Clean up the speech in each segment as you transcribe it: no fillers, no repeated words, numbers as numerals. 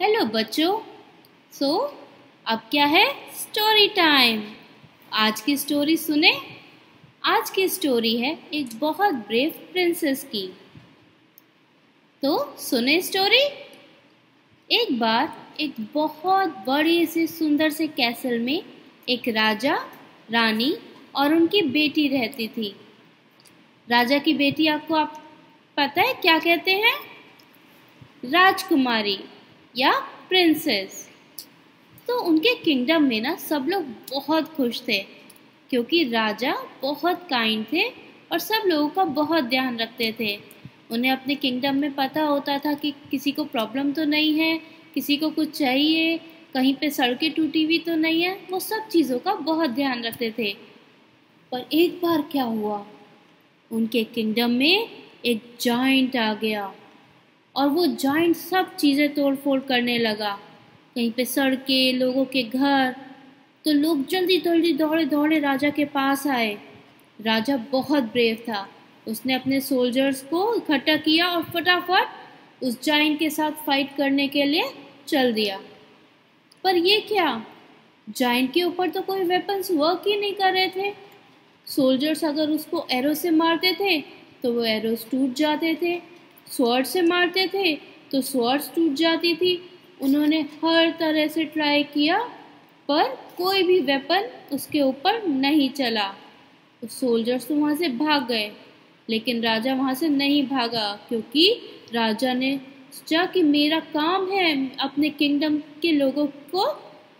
Hello बच्चों। सो अब क्या है, स्टोरी टाइम। आज की स्टोरी सुने। आज की स्टोरी है एक बहुत ब्रेव प्रिंसेस की। तो सुने स्टोरी। एक बार एक बहुत बड़े से सुंदर से कैसल में एक राजा, रानी और उनकी बेटी रहती थी। राजा की बेटी आपको पता है क्या कहते हैं? राजकुमारी या प्रिंसेस। तो उनके किंगडम में ना सब लोग बहुत खुश थे, क्योंकि राजा बहुत काइंड थे और सब लोगों का बहुत ध्यान रखते थे। उन्हें अपने किंगडम में पता होता था कि किसी को प्रॉब्लम तो नहीं है, किसी को कुछ चाहिए, कहीं पे सड़कें टूटी हुई तो नहीं है। वो सब चीज़ों का बहुत ध्यान रखते थे। पर एक बार क्या हुआ, उनके किंगडम में एक जाइंट आ गया और वो जाइंट सब चीज़ें तोड़ फोड़ करने लगा। कहीं पे सड़कें, लोगों के घर। तो लोग जल्दी जल्दी दौड़े दौड़े राजा के पास आए। राजा बहुत ब्रेव था। उसने अपने सोल्जर्स को इकट्ठा किया और फटाफट उस जाइंट के साथ फाइट करने के लिए चल दिया। पर ये क्या, जाइंट के ऊपर तो कोई वेपन्स वर्क ही नहीं कर रहे थे। सोल्जर्स अगर उसको एरो से मारते थे तो वो एरोस टूट जाते थे, स्वॉर्ड से मारते थे तो स्वॉर्ड्स टूट जाती थी। उन्होंने हर तरह से ट्राई किया पर कोई भी वेपन उसके ऊपर नहीं चला। तो सोल्जर्स तो वहाँ से भाग गए, लेकिन राजा वहाँ से नहीं भागा, क्योंकि राजा ने सोचा कि मेरा काम है अपने किंगडम के लोगों को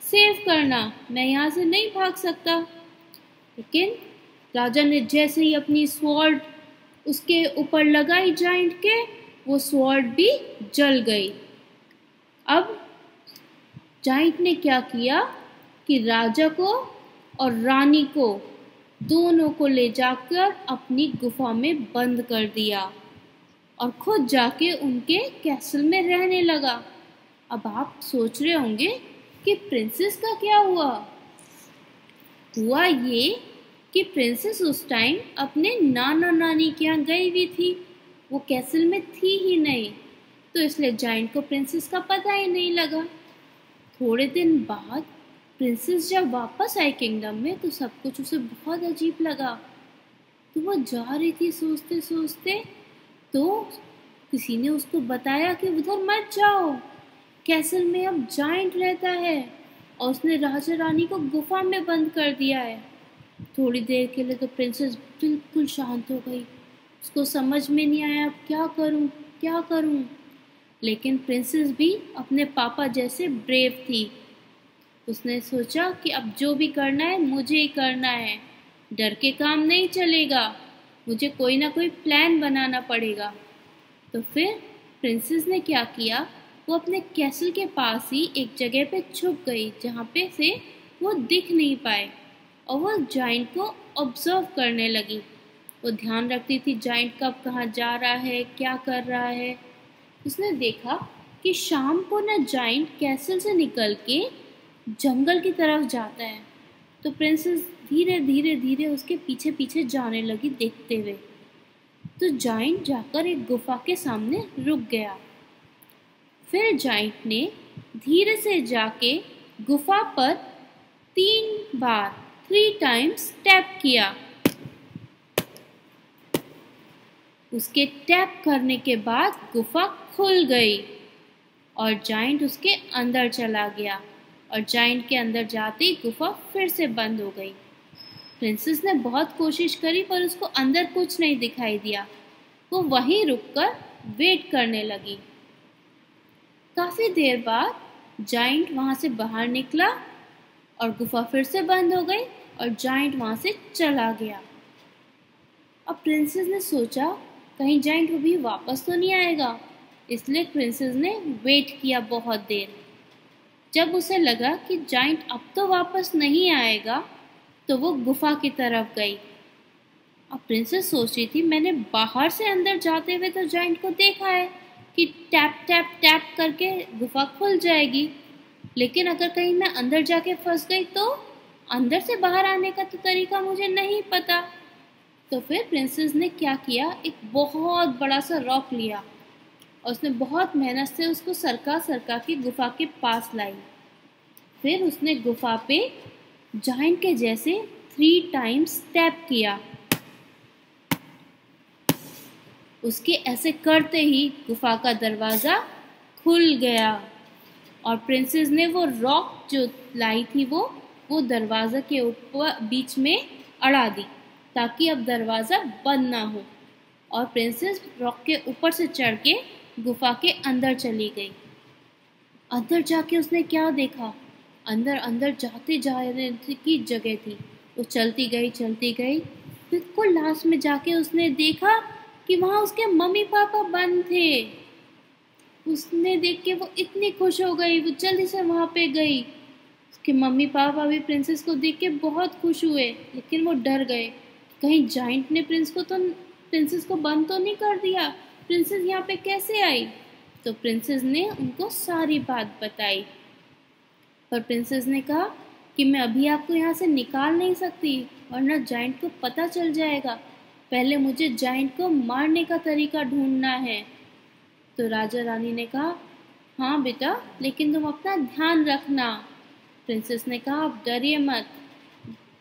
सेव करना, मैं यहाँ से नहीं भाग सकता। लेकिन राजा ने जैसे ही अपनी स्वॉर्ड उसके ऊपर लगाई जाइंट के, वो स्वॉर्ड भी जल गई। अब जाइंट ने क्या किया कि राजा को और रानी को दोनों को ले जाकर अपनी गुफा में बंद कर दिया और खुद जाके उनके कैसल में रहने लगा। अब आप सोच रहे होंगे कि प्रिंसेस का क्या हुआ। हुआ ये कि प्रिंसेस उस टाइम अपने नाना नानी के यहाँ गई हुई थी, वो कैसल में थी ही नहीं, तो इसलिए जाइंट को प्रिंसेस का पता ही नहीं लगा। थोड़े दिन बाद प्रिंसेस जब वापस आई किंगडम में तो सब कुछ उसे बहुत अजीब लगा। तो वो जा रही थी सोचते सोचते, तो किसी ने उसको बताया कि उधर मत जाओ, कैसल में अब जाइंट रहता है और उसने राजा रानी को गुफा में बंद कर दिया है। थोड़ी देर के लिए तो प्रिंसेस बिल्कुल शांत हो गई। उसको समझ में नहीं आया अब क्या करूं क्या करूं। लेकिन प्रिंसेस भी अपने पापा जैसे ब्रेव थी। उसने सोचा कि अब जो भी करना है मुझे ही करना है, डर के काम नहीं चलेगा, मुझे कोई ना कोई प्लान बनाना पड़ेगा। तो फिर प्रिंसेस ने क्या किया, वो अपने कैसल के पास ही एक जगह पे छुप गई जहाँ पे से वो दिख नहीं पाए, और वो जाइंट को ऑब्जर्व करने लगी। वो ध्यान रखती थी जाइंट कब कहाँ जा रहा है, क्या कर रहा है। उसने देखा कि शाम को ना जाइंट कैसल से निकल के जंगल की तरफ जाता है। तो प्रिंसेस धीरे धीरे धीरे उसके पीछे पीछे जाने लगी देखते हुए। तो जाइंट जाकर एक गुफा के सामने रुक गया। फिर जाइंट ने धीरे से जाके गुफा पर 3 टाइम्स टैप किया। उसके टैप करने के बाद गुफा खुल गई और जाइंट उसके अंदर चला गया, और जाइंट के अंदर जाते ही गुफा फिर से बंद हो गई। प्रिंसेस ने बहुत कोशिश करी पर उसको अंदर कुछ नहीं दिखाई दिया। वो वहीं रुककर वेट करने लगी। काफी देर बाद जाइंट वहां से बाहर निकला और गुफा फिर से बंद हो गई और जाइंट वहां से चला गया। अब प्रिंसेस ने सोचा कहीं जाइंट अभी वापस तो नहीं आएगा, इसलिए प्रिंसेस ने वेट किया बहुत देर। जब उसे लगा कि जाइंट अब तो वापस नहीं आएगा तो वो गुफा की तरफ गई। अब प्रिंसेस सोच रही थी मैंने बाहर से अंदर जाते हुए तो जाइंट को देखा है कि टैप टैप टैप करके गुफा खुल जाएगी, लेकिन अगर कहीं मैं अंदर जाके फंस गई तो अंदर से बाहर आने का तो तरीका मुझे नहीं पता। तो फिर प्रिंसेस ने क्या किया, एक बहुत बड़ा सा रॉक लिया और उसने बहुत मेहनत से उसको सरका सरका के गुफा के पास लाई। फिर उसने गुफा पे जाइंट के जैसे 3 टाइम्स टैप किया। उसके ऐसे करते ही गुफा का दरवाज़ा खुल गया और प्रिंसेस ने वो रॉक जो लाई थी वो दरवाज़ा के ऊपर बीच में अड़ा दी ताकि अब दरवाज़ा बंद ना हो। और प्रिंसेस रॉक के ऊपर से चढ़ के गुफा के अंदर चली गई। अंदर जाके उसने क्या देखा? अंदर अंदर जाते जाने की जगह थी। वो चलती गई। बिल्कुल लास्ट में जाके उसने देखा कि वहाँ उसके मम्मी पापा बंद थे। उसने देख के वो इतनी खुश हो गई, वो जल्दी से वहाँ पे गई। उसके मम्मी पापा भी प्रिंसेस को देख के बहुत खुश हुए, लेकिन वो डर गए कहीं जाइंट ने प्रिंसेस को बंद तो नहीं कर दिया। प्रिंसेस यहाँ पे कैसे आई? तो प्रिंसेस ने उनको सारी बात बताई। पर प्रिंसेस ने कहा कि मैं अभी आपको यहाँ से निकाल नहीं सकती, वरना जाइंट को पता चल जाएगा। पहले मुझे जाइंट को मारने का तरीका ढूंढना है। तो राजा रानी ने कहा, हाँ बेटा, लेकिन तुम अपना ध्यान रखना। प्रिंसेस ने कहा, आप डरिए मत,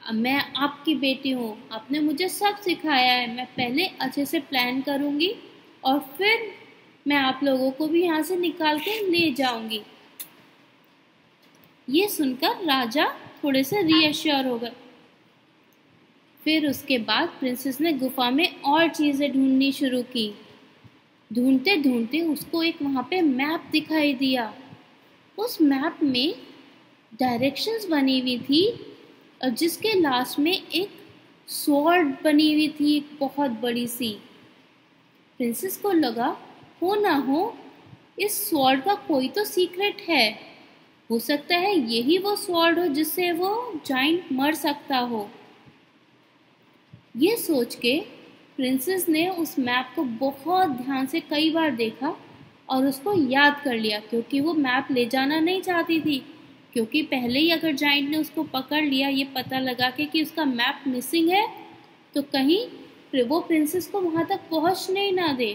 मैं आपकी बेटी हूँ, आपने मुझे सब सिखाया है। मैं पहले अच्छे से प्लान करूँगी और फिर मैं आप लोगों को भी यहाँ से निकाल के ले जाऊँगी। ये सुनकर राजा थोड़े से रीअश्योर हो गए। फिर उसके बाद प्रिंसेस ने गुफा में और चीज़ें ढूंढनी शुरू की। ढूंढते ढूंढते उसको एक वहाँ पे मैप दिखाई दिया। उस मैप में डायरेक्शंस बनी हुई थी और जिसके लास्ट में एक स्वॉर्ड बनी हुई थी, एक बहुत बड़ी सी। प्रिंसेस को लगा, हो ना हो इस स्वॉर्ड का कोई तो सीक्रेट है। हो सकता है यही वो स्वॉर्ड हो जिससे वो जाइंट मर सकता हो। ये सोच के प्रिंसेस ने उस मैप को बहुत ध्यान से कई बार देखा और उसको याद कर लिया, क्योंकि वो मैप ले जाना नहीं चाहती थी। क्योंकि पहले ही अगर जाइंट ने उसको पकड़ लिया ये पता लगा के कि उसका मैप मिसिंग है, तो कहीं वो प्रिंसेस को वहाँ तक पहुँचने ही ना दे।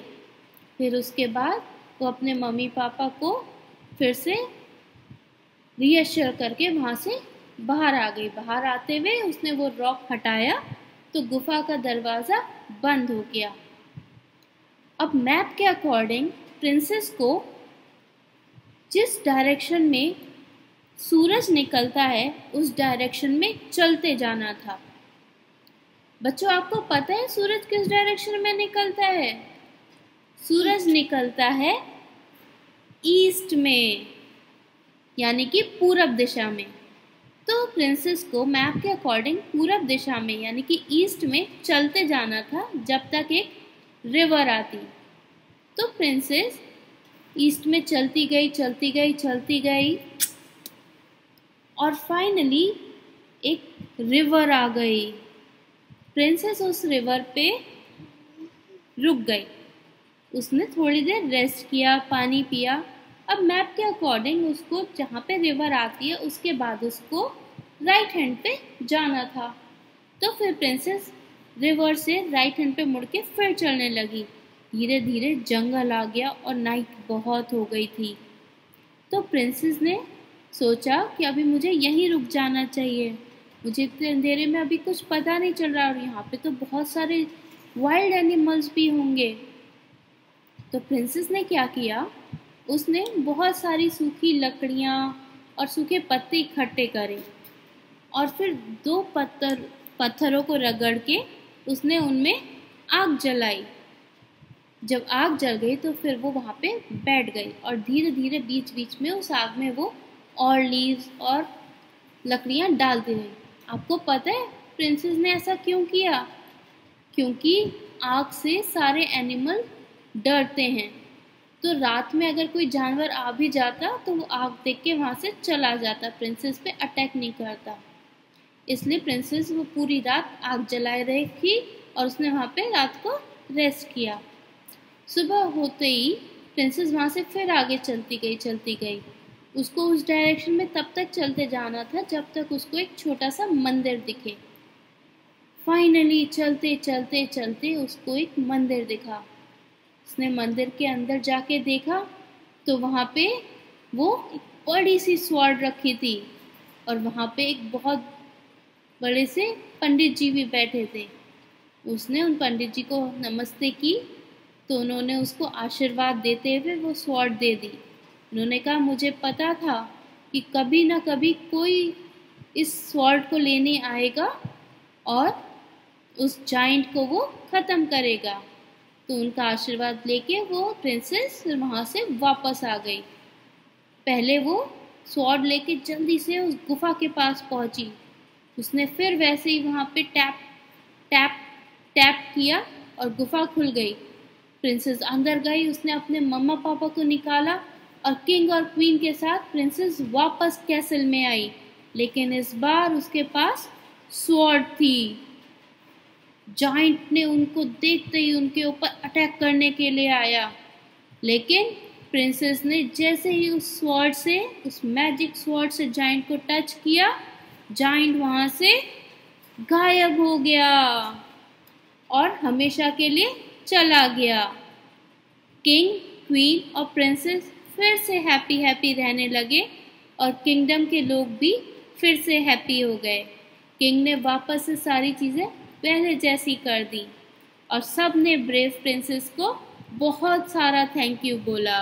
फिर उसके बाद वो अपने मम्मी पापा को फिर से रीअश्योर करके वहाँ से बाहर आ गई। बाहर आते हुए उसने वो रॉक हटाया तो गुफा का दरवाज़ा बंद हो गया। अब मैप के अकॉर्डिंग प्रिंसेस को जिस डायरेक्शन में सूरज निकलता है उस डायरेक्शन में चलते जाना था। बच्चों, आपको पता है सूरज किस डायरेक्शन में निकलता है? सूरज निकलता है ईस्ट में, यानी कि पूरब दिशा में। तो प्रिंसेस को मैप के अकॉर्डिंग पूरब दिशा में यानी कि ईस्ट में चलते जाना था जब तक एक रिवर आती। तो प्रिंसेस ईस्ट में चलती गई और फाइनली एक रिवर आ गई। प्रिंसेस उस रिवर पे रुक गई। उसने थोड़ी देर रेस्ट किया, पानी पिया। अब मैप के अकॉर्डिंग उसको जहाँ पे रिवर आती है उसके बाद उसको राइट हैंड पे जाना था। तो फिर प्रिंसेस रिवर से राइट हैंड पे मुड़ के फिर चलने लगी। धीरे धीरे जंगल आ गया और नाइट बहुत हो गई थी। तो प्रिंसेस ने सोचा कि अभी मुझे यहीं रुक जाना चाहिए, मुझे इतने अंधेरे में अभी कुछ पता नहीं चल रहा और यहाँ पे तो बहुत सारे वाइल्ड एनिमल्स भी होंगे। तो प्रिंसेस ने क्या किया, उसने बहुत सारी सूखी लकड़ियाँ और सूखे पत्ते इकट्ठे करे और फिर 2 पत्थरों को रगड़ के उसने उनमें आग जलाई। जब आग जल गई तो फिर वो वहाँ पे बैठ गई और धीरे धीरे बीच बीच में उस आग में वो और लीव्स और लकड़ियाँ डालती रही। आपको पता है प्रिंसेस ने ऐसा क्यों किया? क्योंकि आग से सारे एनिमल डरते हैं। तो रात में अगर कोई जानवर आ भी जाता तो वो आग देख के वहाँ से चला जाता, प्रिंसेस पे अटैक नहीं करता। इसलिए प्रिंसेस वो पूरी रात आग जलाए रही थी और उसने वहाँ पे रात को रेस्ट किया। सुबह होते ही प्रिंसेस वहाँ से फिर आगे चलती गई। उसको उस डायरेक्शन में तब तक चलते जाना था जब तक उसको एक छोटा सा मंदिर दिखे। फाइनली चलते चलते उसको एक मंदिर दिखा। उसने मंदिर के अंदर जाके देखा तो वहाँ पे वो एक बड़ी सी स्वॉर्ड रखी थी और वहाँ पे एक बहुत बड़े से पंडित जी भी बैठे थे। उसने उन पंडित जी को नमस्ते की तो उन्होंने उसको आशीर्वाद देते हुए वो स्वॉर्ड दे दी। उन्होंने कहा मुझे पता था कि कभी ना कभी कोई इस स्वॉर्ड को लेने आएगा और उस जाइंट को वो ख़त्म करेगा। तो उनका आशीर्वाद लेके वो प्रिंसेस वहाँ से वापस आ गई। पहले वो स्वॉर्ड लेके जल्दी से उस गुफा के पास पहुंची। उसने फिर वैसे ही वहाँ पे टैप टैप टैप किया और गुफा खुल गई। प्रिंसेस अंदर गई, उसने अपने मम्मा पापा को निकाला और किंग और क्वीन के साथ प्रिंसेस वापस कैसल में आई। लेकिन इस बार उसके पास स्वॉर्ड थी। जाइंट ने उनको देखते ही उनके ऊपर अटैक करने के लिए आया, लेकिन प्रिंसेस ने जैसे ही उस स्वॉर्ड से, उस मैजिक स्वॉर्ड से जाइंट को टच किया, जाइंट वहां से गायब हो गया और हमेशा के लिए चला गया। किंग, क्वीन और प्रिंसेस फिर से हैप्पी हैप्पी रहने लगे और किंगडम के लोग भी फिर से हैप्पी हो गए। किंग ने वापस से सारी चीज़ें पहले जैसी कर दी और सब ने ब्रेव प्रिंसेस को बहुत सारा थैंक यू बोला।